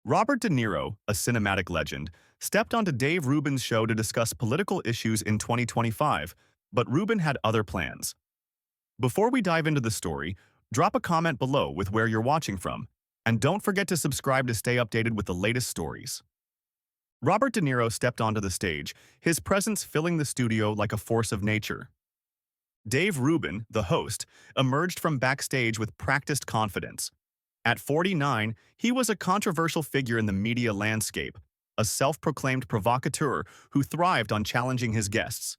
Robert De Niro, a cinematic legend, stepped onto Dave Rubin's show to discuss political issues in 2025, but Rubin had other plans. Before we dive into the story, drop a comment below with where you're watching from, and don't forget to subscribe to stay updated with the latest stories. Robert De Niro stepped onto the stage, his presence filling the studio like a force of nature. Dave Rubin, the host, emerged from backstage with practiced confidence. At 49, he was a controversial figure in the media landscape, a self-proclaimed provocateur who thrived on challenging his guests.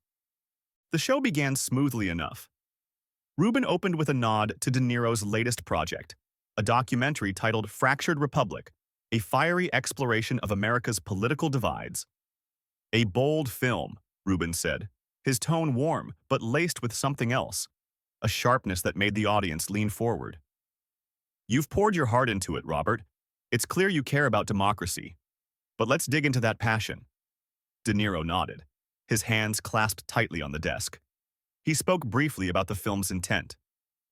The show began smoothly enough. Rubin opened with a nod to De Niro's latest project, a documentary titled Fractured Republic, a fiery exploration of America's political divides. A bold film, Rubin said, his tone warm but laced with something else, a sharpness that made the audience lean forward. You've poured your heart into it, Robert. It's clear you care about democracy. But let's dig into that passion. De Niro nodded, his hands clasped tightly on the desk. He spoke briefly about the film's intent,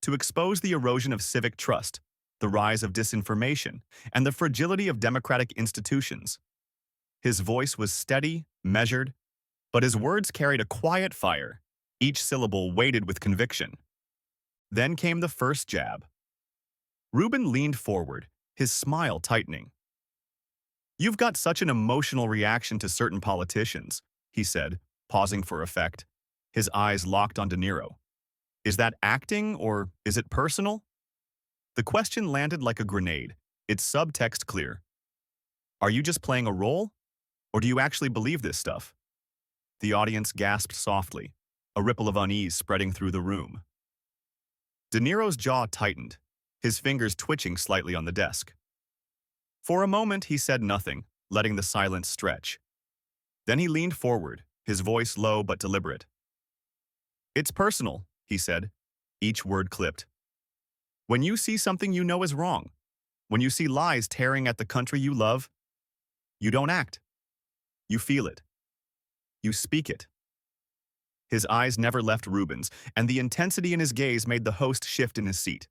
to expose the erosion of civic trust, the rise of disinformation, and the fragility of democratic institutions. His voice was steady, measured, but his words carried a quiet fire, each syllable weighted with conviction. Then came the first jab. Rubin leaned forward, his smile tightening. "You've got such an emotional reaction to certain politicians," he said, pausing for effect, his eyes locked on De Niro. "Is that acting or is it personal?" The question landed like a grenade, its subtext clear. "Are you just playing a role? Or do you actually believe this stuff?" The audience gasped softly, a ripple of unease spreading through the room. De Niro's jaw tightened, his fingers twitching slightly on the desk. For a moment, he said nothing, letting the silence stretch. Then he leaned forward, his voice low but deliberate. "It's personal," he said, each word clipped. "When you see something you know is wrong, when you see lies tearing at the country you love, you don't act. You feel it. You speak it." His eyes never left Rubin's, and the intensity in his gaze made the host shift in his seat.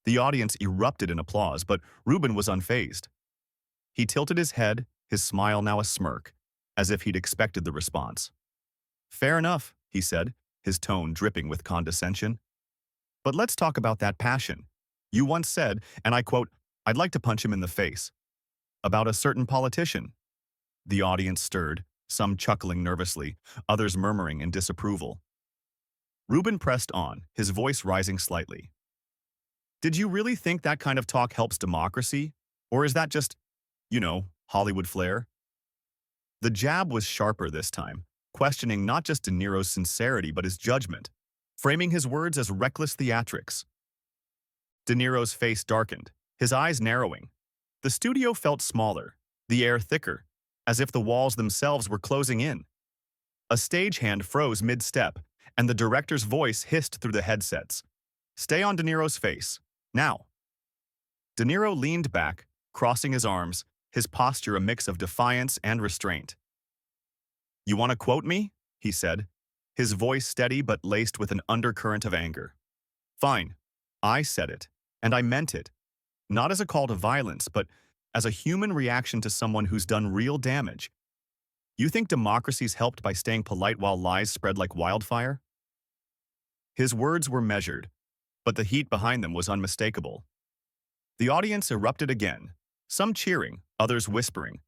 The audience erupted in applause, but Rubin was unfazed. He tilted his head, his smile now a smirk, as if he'd expected the response. "Fair enough," he said, his tone dripping with condescension. "But let's talk about that passion. You once said, and I quote, 'I'd like to punch him in the face.' About a certain politician." The audience stirred, some chuckling nervously, others murmuring in disapproval. Rubin pressed on, his voice rising slightly. "Did you really think that kind of talk helps democracy? Or is that just, Hollywood flair?" The jab was sharper this time, questioning not just De Niro's sincerity but his judgment, framing his words as reckless theatrics. De Niro's face darkened, his eyes narrowing. The studio felt smaller, the air thicker, as if the walls themselves were closing in. A stagehand froze mid-step, and the director's voice hissed through the headsets. "Stay on De Niro's face. Now." De Niro leaned back, crossing his arms, his posture a mix of defiance and restraint. "You want to quote me?" he said, his voice steady but laced with an undercurrent of anger. "Fine. I said it, and I meant it. Not as a call to violence, but as a human reaction to someone who's done real damage. You think democracy's helped by staying polite while lies spread like wildfire?" His words were measured, but the heat behind them was unmistakable. The audience erupted again, some cheering, others whispering.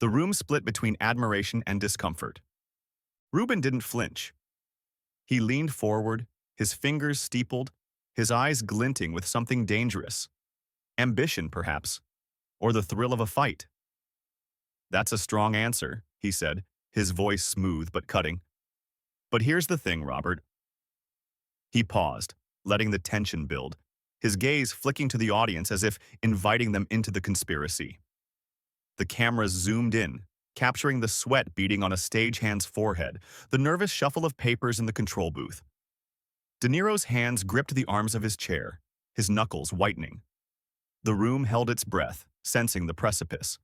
The room split between admiration and discomfort. Rubin didn't flinch. He leaned forward, his fingers steepled, his eyes glinting with something dangerous. Ambition, perhaps, or the thrill of a fight. "That's a strong answer," he said, his voice smooth but cutting. "But here's the thing, Robert." He paused, letting the tension build, his gaze flicking to the audience as if inviting them into the conspiracy. The cameras zoomed in, capturing the sweat beading on a stagehand's forehead, the nervous shuffle of papers in the control booth. De Niro's hands gripped the arms of his chair, his knuckles whitening. The room held its breath, sensing the precipice.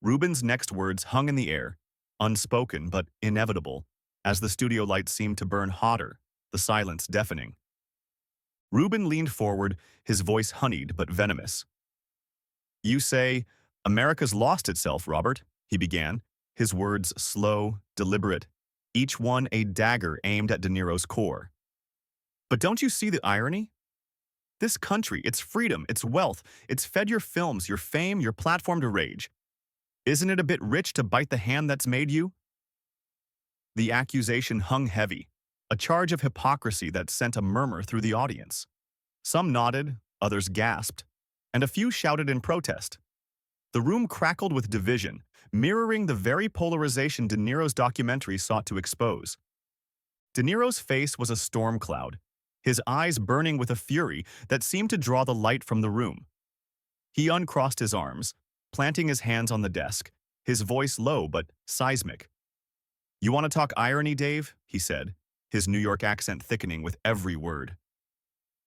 Rubin's next words hung in the air, unspoken but inevitable, as the studio lights seemed to burn hotter, the silence deafening. Rubin leaned forward, his voice honeyed but venomous. You say, America's lost itself, Robert, he began, his words slow, deliberate, each one a dagger aimed at De Niro's core. But don't you see the irony? This country, its freedom, its wealth, it's fed your films, your fame, your platform to rage. Isn't it a bit rich to bite the hand that's made you? The accusation hung heavy, a charge of hypocrisy that sent a murmur through the audience. Some nodded, others gasped, and a few shouted in protest. The room crackled with division, mirroring the very polarization De Niro's documentary sought to expose. De Niro's face was a storm cloud, his eyes burning with a fury that seemed to draw the light from the room. He uncrossed his arms, planting his hands on the desk, his voice low but seismic. "You want to talk irony, Dave?" he said, his New York accent thickening with every word.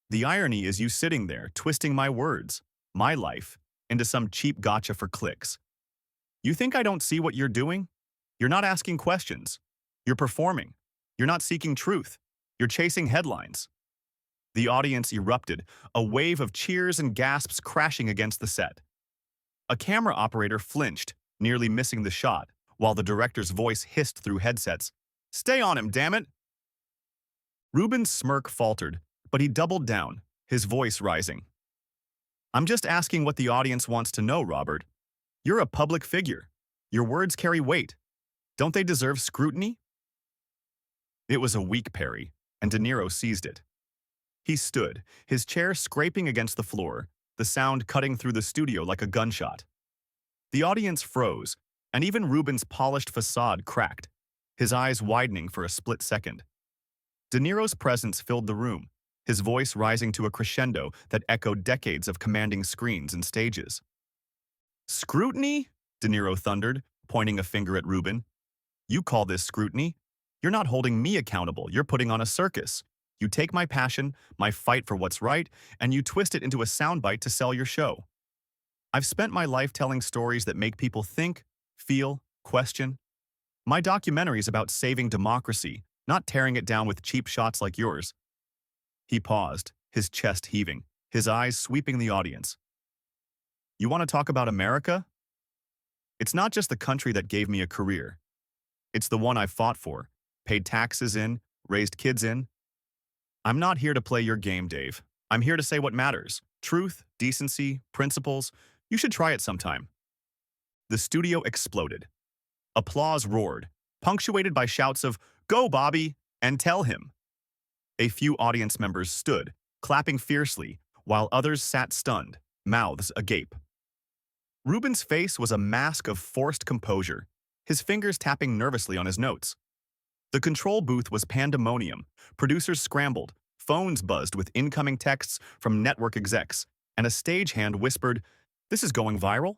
"The irony is you sitting there, twisting my words, my life, into some cheap gotcha for clicks. You think I don't see what you're doing? You're not asking questions. You're performing. You're not seeking truth. You're chasing headlines." The audience erupted, a wave of cheers and gasps crashing against the set. A camera operator flinched, nearly missing the shot, while the director's voice hissed through headsets. "Stay on him, damn it!" Rubin's smirk faltered, but he doubled down, his voice rising. "I'm just asking what the audience wants to know, Robert. You're a public figure. Your words carry weight. Don't they deserve scrutiny?" It was a weak parry, and De Niro seized it. He stood, his chair scraping against the floor, the sound cutting through the studio like a gunshot. The audience froze, and even Rubin's polished facade cracked, his eyes widening for a split second. De Niro's presence filled the room, his voice rising to a crescendo that echoed decades of commanding screens and stages. "Scrutiny?" De Niro thundered, pointing a finger at Rubin. "You call this scrutiny? You're not holding me accountable, you're putting on a circus. You take my passion, my fight for what's right, and you twist it into a soundbite to sell your show. I've spent my life telling stories that make people think, feel, question. My documentary's about saving democracy, not tearing it down with cheap shots like yours." He paused, his chest heaving, his eyes sweeping the audience. "You want to talk about America? It's not just the country that gave me a career. It's the one I fought for, paid taxes in, raised kids in. I'm not here to play your game, Dave. I'm here to say what matters. Truth, decency, principles. You should try it sometime." The studio exploded. Applause roared, punctuated by shouts of, "Go, Bobby!" and "Tell him." A few audience members stood, clapping fiercely, while others sat stunned, mouths agape. Rubin's face was a mask of forced composure, his fingers tapping nervously on his notes. The control booth was pandemonium. Producers scrambled, phones buzzed with incoming texts from network execs, and a stagehand whispered, "This is going viral?"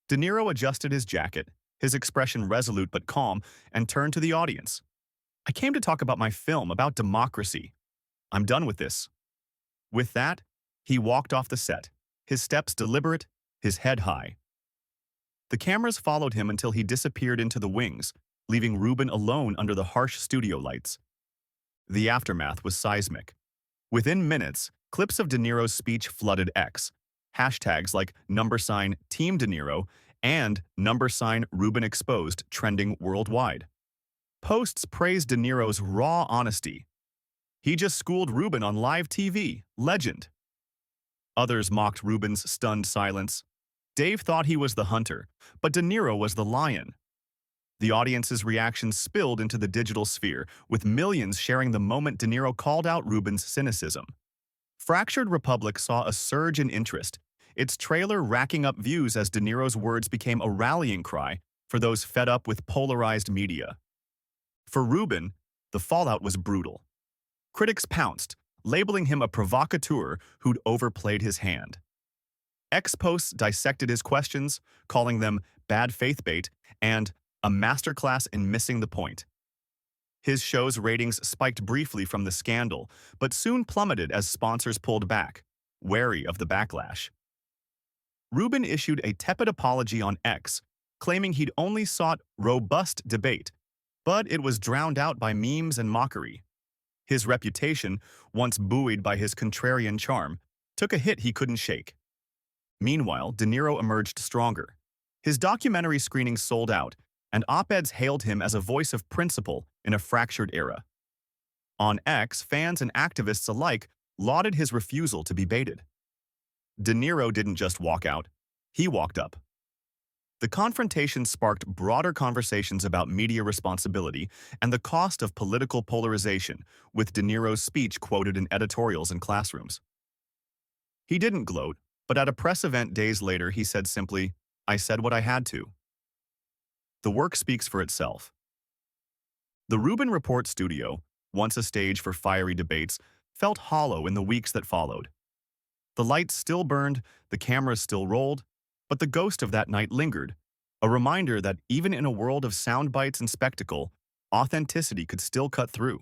De Niro adjusted his jacket, his expression resolute but calm, and turned to the audience. "I came to talk about my film, about democracy. I'm done with this." With that, he walked off the set, his steps deliberate, his head high. The cameras followed him until he disappeared into the wings, leaving Rubin alone under the harsh studio lights. The aftermath was seismic. Within minutes, clips of De Niro's speech flooded X. Hashtags like #Team De Niro and #Rubin Exposed trending worldwide. Posts praised De Niro's raw honesty. "He just schooled Rubin on live TV. Legend." Others mocked Rubin's stunned silence. Dave thought he was the hunter, but De Niro was the lion. The audience's reactions spilled into the digital sphere, with millions sharing the moment De Niro called out Rubin's cynicism. Fractured Republic saw a surge in interest, its trailer racking up views as De Niro's words became a rallying cry for those fed up with polarized media. For Rubin, the fallout was brutal. Critics pounced, labeling him a provocateur who'd overplayed his hand. X-posts dissected his questions, calling them bad faith bait and a masterclass in missing the point. His show's ratings spiked briefly from the scandal, but soon plummeted as sponsors pulled back, wary of the backlash. Rubin issued a tepid apology on X, claiming he'd only sought robust debate, but it was drowned out by memes and mockery. His reputation, once buoyed by his contrarian charm, took a hit he couldn't shake. Meanwhile, De Niro emerged stronger. His documentary screenings sold out, and op-eds hailed him as a voice of principle in a fractured era. On X, fans and activists alike lauded his refusal to be baited. De Niro didn't just walk out, he walked up. The confrontation sparked broader conversations about media responsibility and the cost of political polarization, with De Niro's speech quoted in editorials and classrooms. He didn't gloat, but at a press event days later he said simply, "I said what I had to." The work speaks for itself. The Rubin Report studio, once a stage for fiery debates, felt hollow in the weeks that followed. The lights still burned, the cameras still rolled, but the ghost of that night lingered, a reminder that even in a world of sound bites and spectacle, authenticity could still cut through.